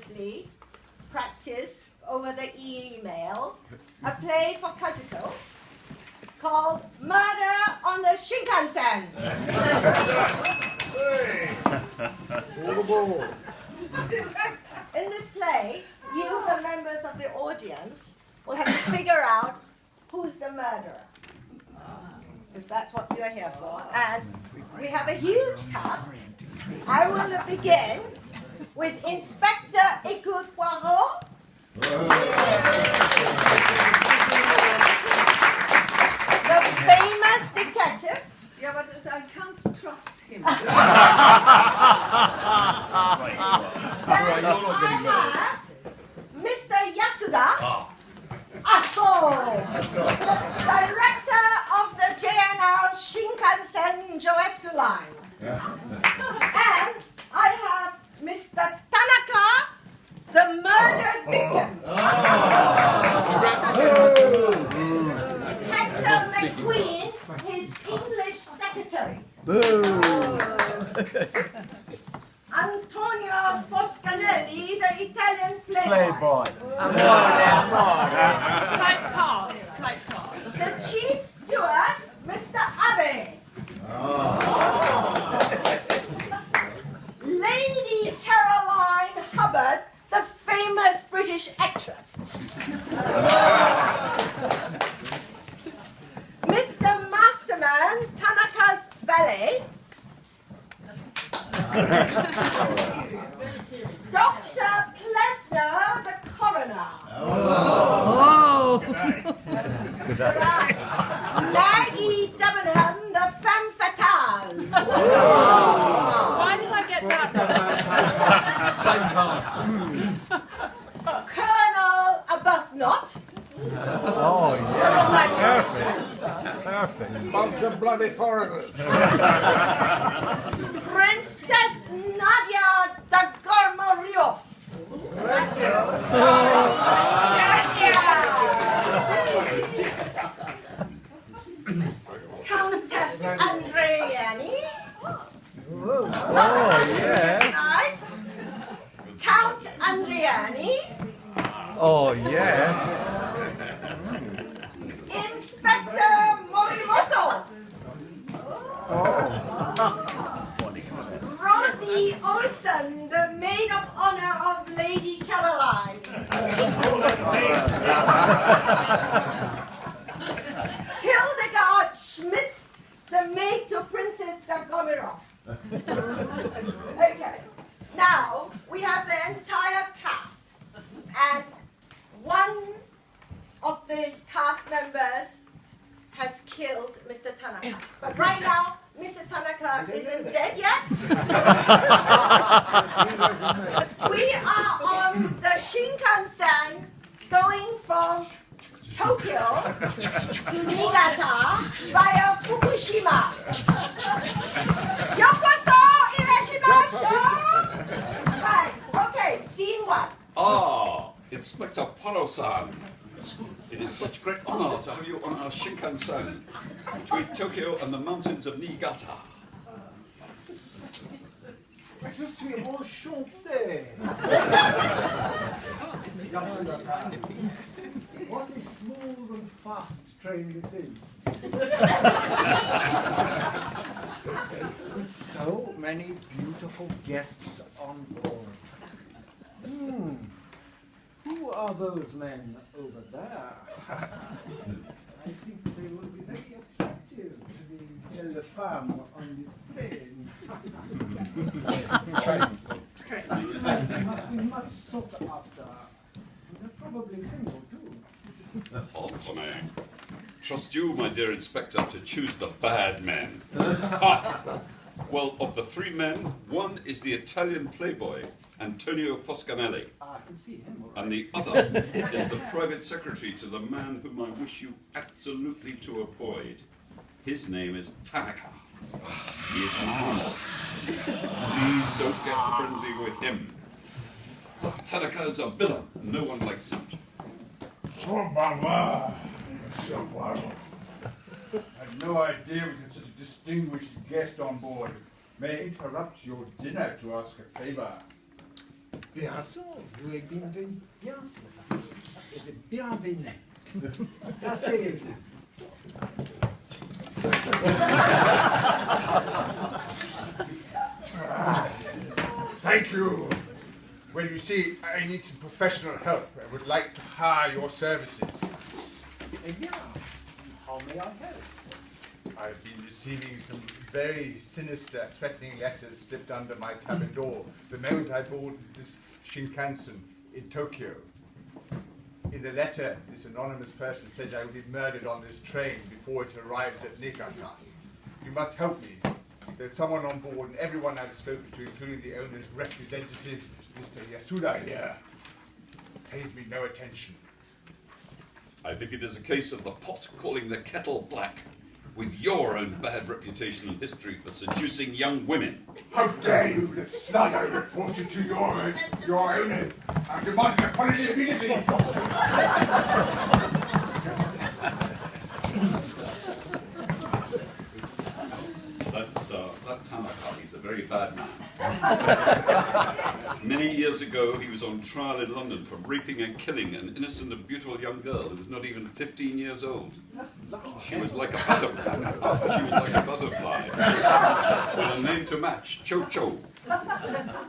previously practiced over the email a play for Kazuko called Murder on the Shingkansen. In this play, you, the members of the audience, will have to figure out who's the murderer. Because that's what you're here for. And we have a huge cast. I will begin with Inspector Écoute Poirot. The famous detective. Yeah, but I can't trust him. Then I have Mr. Yasuda. Aso, director of the Jayne Shingkansen Joetsu line. And I have Mr. Tanaka, the murdered victim. Hector McQueen, his English secretary. Antonio Foscanelli, the Italian playboy. Typecast. The chief steward, Mr. Abe. Lady Caroline Hubbard, the famous British actress. Mr. Masterman, Tanaka's valet. Dr. Plesner, the coroner. Maggie Debenham, the femme fatale. Why did I get that? Colonel Arbuthnot. Perfect. Bunch of bloody foreigners. Princess Nadia Dagormorioff. Countess Andreani. Right. Count Andreani. Oh, yes. Inspector Morimoto. Rosie Olsen, the maid of honor of Lady Caroline. Hildegard Schmidt, the maid to Princess Dagomirov. Okay, now we have the entire cast, and one of these cast members has killed Mr. Tanaka. But right now, Mr. Tanaka isn't dead yet. We are on the Shinkansen going from Tokyo to Niigata via Fukushima. Yokoso irashimasu! Right, okay, scene one. Ah, Inspector Paro-san. It is such great honor to have you on our Shinkansen between Tokyo and the mountains of Niigata. Je suis enchanté. What a smooth and fast train this is. With so many beautiful guests on board. Who are those men over there? I think they will be very attractive to the belle femme on this train. They must be much sought after. They're probably single too. Anthony, trust you, my dear Inspector, to choose the bad men. Well, of the three men, one is the Italian playboy, Antonio Foscanelli. I can see him all right. And the other is the private secretary to the man whom I wish you absolutely to avoid. His name is Tanaka. He is an animal. Please don't get friendly with him. Tanaka is a villain. No one likes him. Oh, Mama! So wild. I had no idea we had such a distinguished guest on board. May I interrupt your dinner to ask a favor? Bien sûr, vous êtes bienvenue. Bien sûr. Vous êtes bienvenue. Asseyez-vous. Thank you. Well, you see, I need some professional help. I would like to hire your services. Eh bien, how may I help? I've been receiving some very sinister, threatening letters slipped under my cabin door the moment I boarded this Shingkansen in Tokyo. In the letter, this anonymous person said I would be murdered on this train before it arrives at Niigata. You must help me. There's someone on board, and everyone I've spoken to, including the owner's representative, Mr. Yasuda here, pays me no attention. I think it is a case of the pot calling the kettle black, with your own bad reputation and history for seducing young women. How dare you let Snyder report you to your owners? I demand an apology immediately. That Tanaka, he's a very bad man. Many years ago, he was on trial in London for raping and killing an innocent and beautiful young girl who was not even 15 years old. She was like a butterfly, with a name to match, Cho-Cho.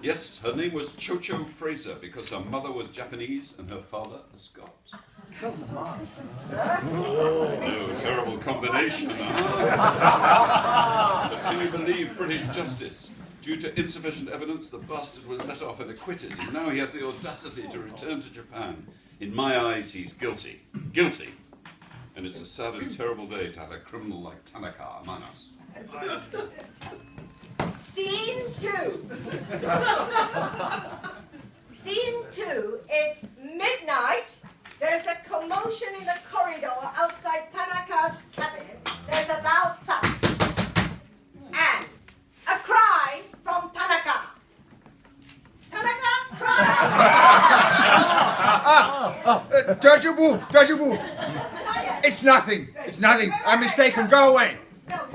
Yes, her name was Cho-Cho Fraser because her mother was Japanese and her father a Scot. Come on. No, terrible combination, huh? But can you believe British justice? Due to insufficient evidence, the bastard was let off and acquitted, and now he has the audacity to return to Japan. In my eyes, he's guilty. Guilty. And it's a sad and terrible day to have a criminal like Tanaka among us. Scene 2. Scene 2, it's midnight. There's a commotion in the corridor outside Tanaka's cabin. There's a loud thud. And a cry from Tanaka. Tanaka, cry! Dajibu! It's nothing. It's nothing. I'm mistaken. Go away. No.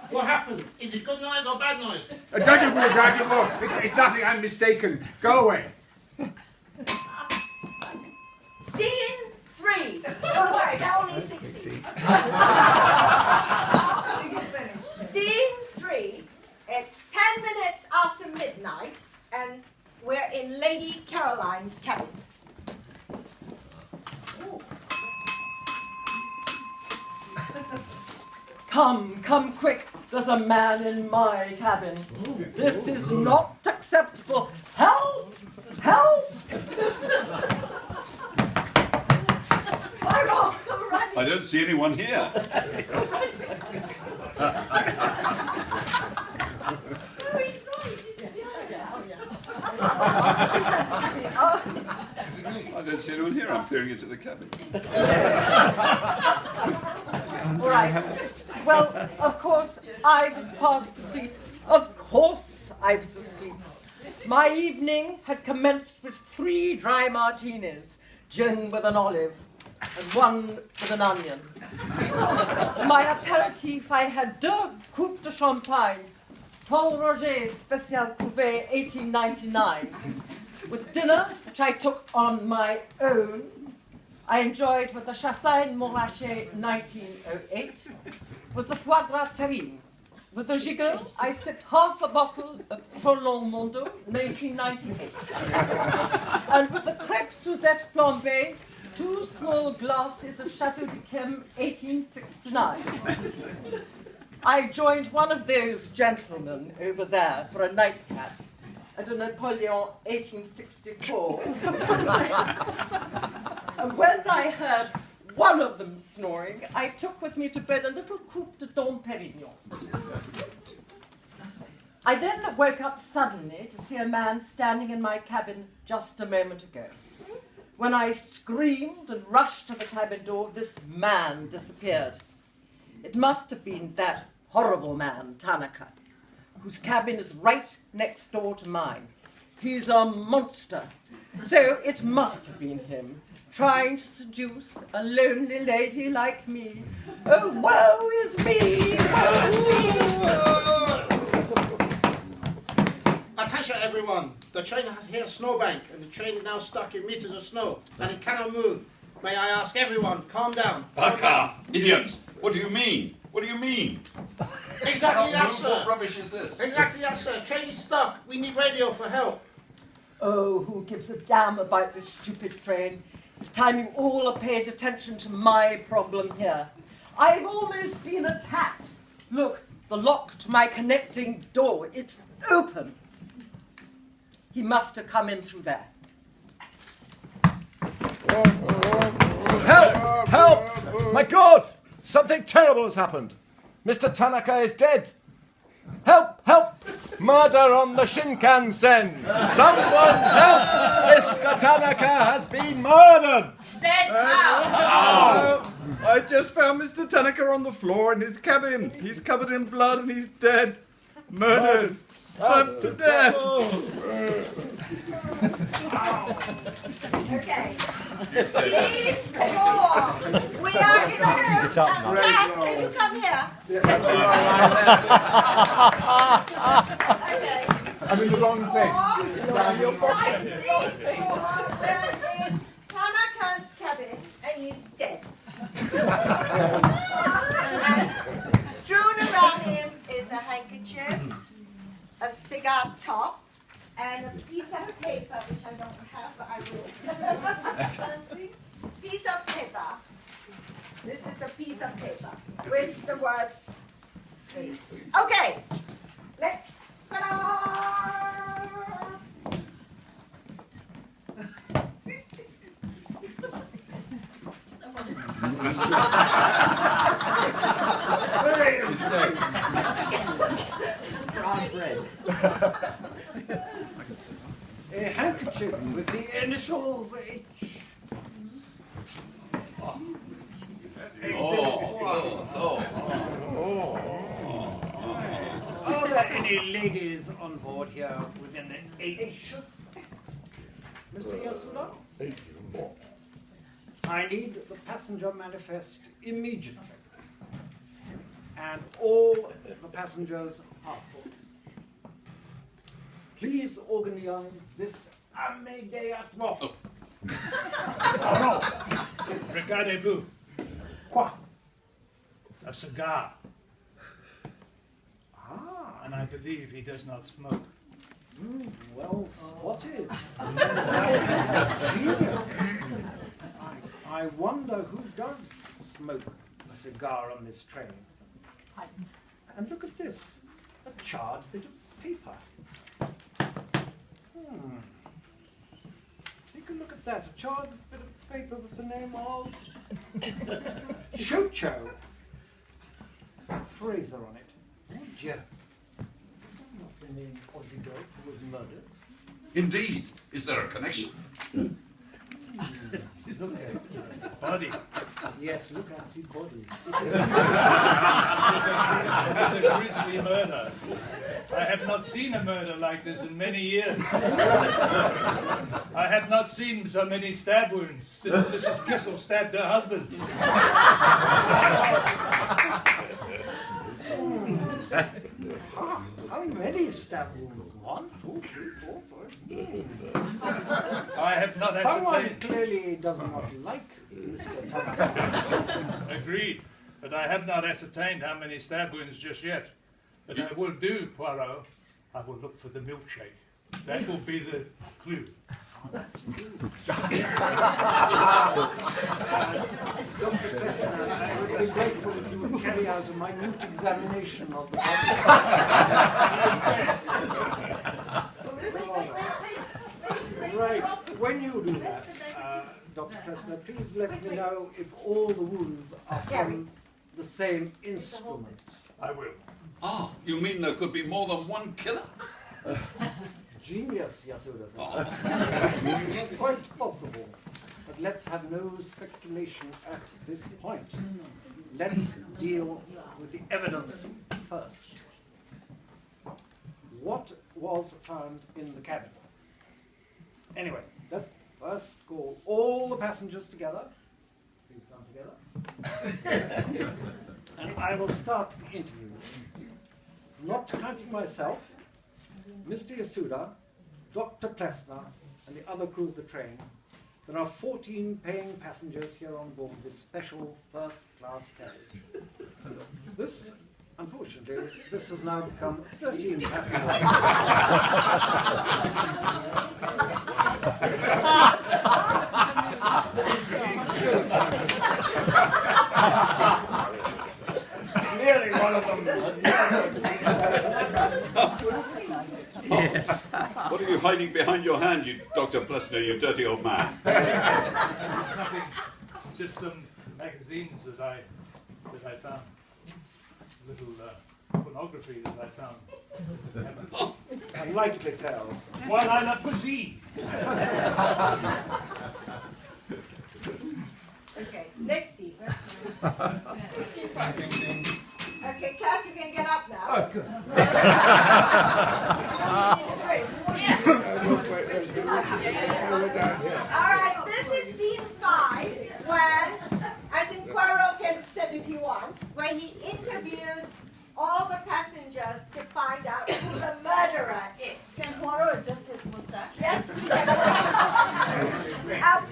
What happened? Is it good noise or bad noise? Dajibu! It's nothing. I'm mistaken. Go away. Scene 3. Don't worry, there are only 6 scenes. Scene 3. It's 10 minutes after midnight, and we're in Lady Caroline's cabin. Come quick, there's a man in my cabin. This is not acceptable. Help! I don't see anyone here. I don't see anyone here. I'm peering into the cabin. All right. Well, of course, I was fast asleep. Of course, I was asleep. My evening had commenced with 3 dry martinis, gin with an olive, and 1 with an onion. My aperitif, I had 2 coupes de champagne, Paul Roger Special Cuvée 1899. With dinner, which I took on my own, I enjoyed with the Chassagne Montrachet 1908, with the Foie Gras Terrine. With the Gigot, I sipped half a bottle of Prolong Mondo 1998. And with the Crêpe Suzette Flambée, 2 small glasses of Chateau d'Yquem 1869. I joined one of those gentlemen over there for a nightcap at a Napoleon 1864. And when I heard one of them snoring, I took with me to bed a little coupe de Dom Perignon. I then woke up suddenly to see a man standing in my cabin just a moment ago. When I screamed and rushed to the cabin door, this man disappeared. It must have been that horrible man, Tanaka, whose cabin is right next door to mine. He's a monster. So it must have been him, trying to seduce a lonely lady like me. Oh, woe is me! Woe is me! everyone. The train has hit a snowbank, and the train is now stuck in meters of snow, and it cannot move. May I ask everyone, calm down. Baka! Idiots! What do you mean? What do you mean? Exactly that, What sir. rubbish is this? Exactly that, sir. Train is stuck. We need radio for help. Oh, who gives a damn about this stupid train? It's time you all paid attention to my problem here. I've almost been attacked. Look, the lock to my connecting door, it's open. He must have come in through there. Help! Help! My God! Something terrible has happened. Mr. Tanaka is dead. Help! Help! Murder on the Shingkansen! Someone help! Mr. Tanaka has been murdered! Dead how? I just found Mr. Tanaka on the floor in his cabin. He's covered in blood and he's dead. Murdered. Stabbed to death. Okay. Seats four. We are in a room. Cass, can you come here? Okay. I'm in the wrong place. We're in Tanaka's cabin and he's dead. And strewn around him is a handkerchief, a cigar top, and a piece of paper, which I don't have, but I will. Piece of paper. This is a piece of paper with the words, please. Okay, let's. Ta-da! A handkerchief with the initials H. Are there any ladies on board here within the H? Mr. Yasuda? I need the passenger manifest immediately. And all the passengers' passports. Please organize this immédiatement. Regardez-vous. Quoi? A cigar. Ah, And I believe he does not smoke. well spotted. Genius. I wonder who does smoke a cigar on this train. And look at this, a charred bit of paper. Take a look at that, a charred bit of paper with the name of Chocho. Fraser on it. Oh dear. Isn't the name Ozzy Girl who was murdered? Indeed. Is there a connection? Body. Yes, look at the bodies. It's a grisly murder. I have not seen a murder like this in many years. I have not seen so many stab wounds since Mrs. Kissel stabbed her husband. How many stab wounds? 1, 2, 3, 4, 5. I have not Someone ascertained. clearly does not like Mr. Tanaka. Agreed, but I have not ascertained how many stab wounds just yet. But I will do, Poirot. I will look for the milkshake. That will be the clue. Dr. Plessner, I would be grateful if you would carry out a minute examination of the body. Right, when you do that, Dr. Plessner, please let me know if all the wounds are from the same instrument. I will. Ah, you mean there could be more than one killer? Genius, Yasuda. Not quite possible. But let's have no speculation at this point. Let's deal with the evidence first. What was found in the cabin? Anyway, let's first call all the passengers together. Please come together. And I will start the interview. Not counting myself, Mr. Yasuda, Dr. Plessner and the other crew of the train, there are 14 paying passengers here on board this special first-class carriage. This, unfortunately, this has now become 13 passengers. Clearly one of them Yes. What are you hiding behind your hand, you Dr. Plessner, you dirty old man? just some magazines that I found. Little pornography that I found. A likely tale. Voilà la poésie. Okay, next seat. Okay, Cass, you can get up now. Oh, good. All right, this is scene 5, when I think Poirot can sit if he wants, where he interviews all the passengers to find out who the murderer is. Can Poirot adjust his mustache? Yes.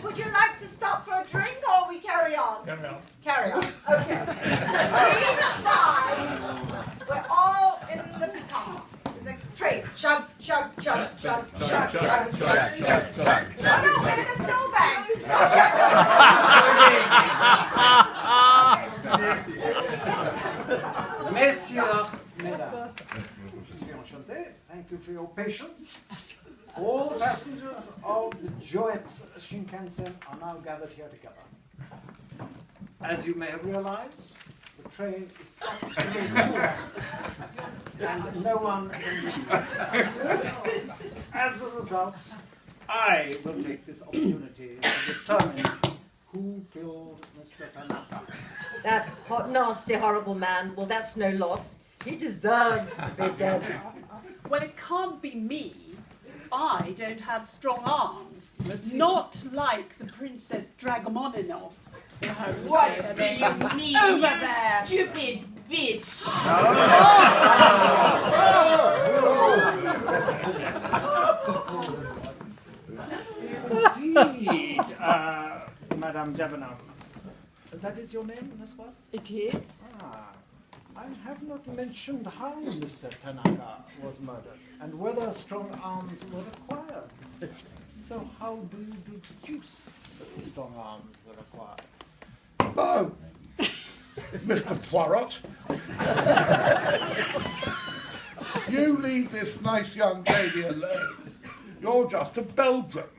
Would you like to stop for a drink or we carry on? Carry on. Carry on. Okay. Scene 5. We're all in the car. The train. Chug, chug, chug, chug, chug, chug, chug, chug, chug. Oh no, we're in a snowbank. Messieurs, mesdames, je suis enchanté. Thank you for your patience. All the passengers of the Jayne Shingkansen are now gathered here together. As you may have realized, the train is stuck in a snowbank, and no one can be. As a result, I will take this opportunity to determine who killed Mr. Tanaka. That nasty, horrible man, well, that's no loss. He deserves to be dead. Well, it can't be me. I don't have strong arms. Not like the Princess Dragomoninov. What do you mean, Over you there. stupid bitch? Indeed, Madame Debenham. That is your name, n'est-ce pas? It is. Ah, I have not mentioned how Mr. Tanaka was murdered and whether strong arms were required. So how do you deduce that the strong arms were required? Oh, Mr. Poirot. You leave this nice young lady alone. You're just a Belgian.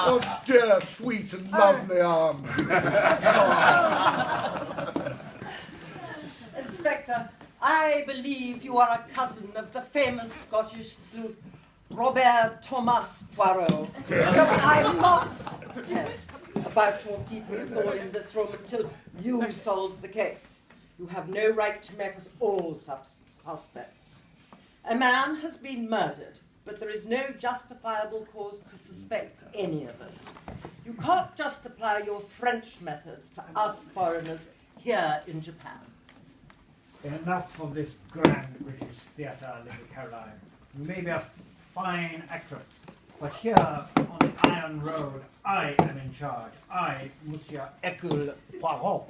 Oh, dear, sweet and lovely arms. Inspector, I believe you are a cousin of the famous Scottish sleuth Robert Thomas Poirot. So I must protest about your keeping us all in this room until you solve the case. You have no right to make us all suspects. A man has been murdered, but there is no justifiable cause to suspect any of us. You can't just apply your French methods to us foreigners here in Japan. Enough of this grand British theatre, Lady Caroline. You may be a fine actress, but here on the Iron Road, I am in charge. I, Monsieur Hercule Poirot.